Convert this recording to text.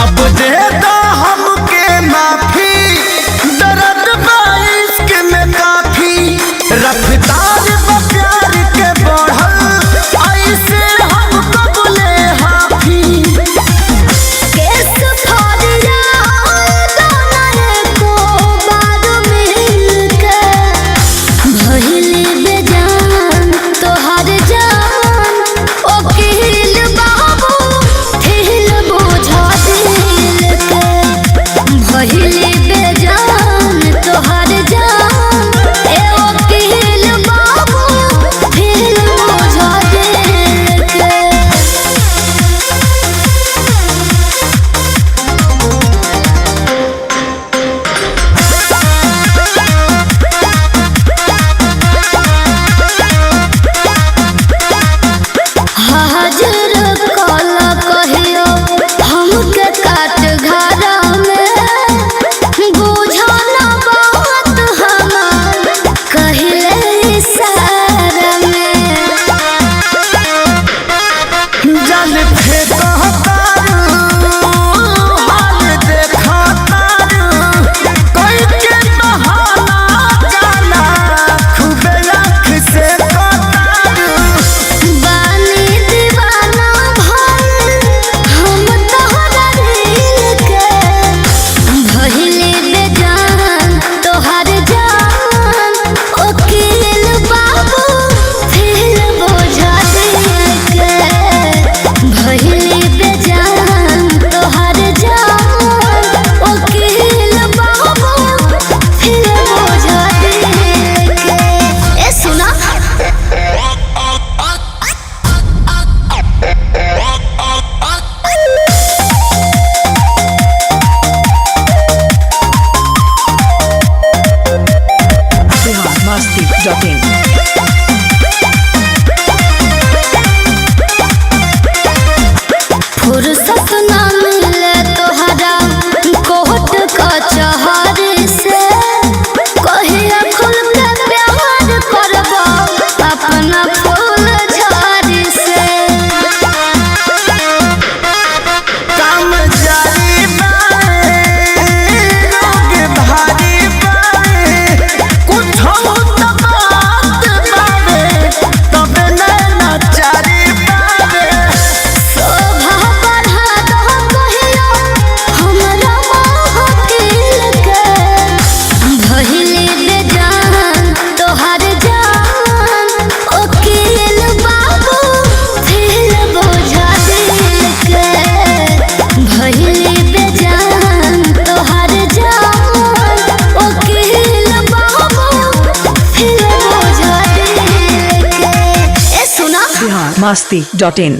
अब दे दो हमके माफी, दर्द बारिश के में काफी रफ्तार प्यार के बढ़ल, ऐसे हम कबले हाफी। केस फाड़िया दोनों को बार मिलके भइली बेजान तोहर जान। वकील बाबू हिल बुझा दिल के भइली बेजान तोहर जान। ए वकील बाबू हिल बुझा दिल के। हाजिर काला कहियो हमके काट घरा में, बुझा ना बात हमार कहिले इशारा में। जान फेंको हाल देखा कोई के बहाना जाना खूबे आँख से बानी दीवाना भइल हम तोहरा दिल के भइली बेजान तोहर जान। वकील बाबू फिर बुझा दिल के भइली बेजान तोहर जान। वकील बाबू फिर बुझा दिल के। ए सुना biharmasti.in फुर्सत ना मिले तोहरा कोर्ट कचहरी से, कहिया खुल के प्यार करबो अपना फूल झाड़ी से। काम जारी बाए, रोग भारी बाए, कुछ हो तो बात बावे, तबे नैना चारी बावे। शोभा बढ़ा दो कहियो हमरा वकील के भइली बेजान तोहर जान। वकील बाबू फिर बुझा दिल के भइली बेजान तोहर जान। वकील बाबू फिर बुझा दिल के। ए सुना biharmasti.in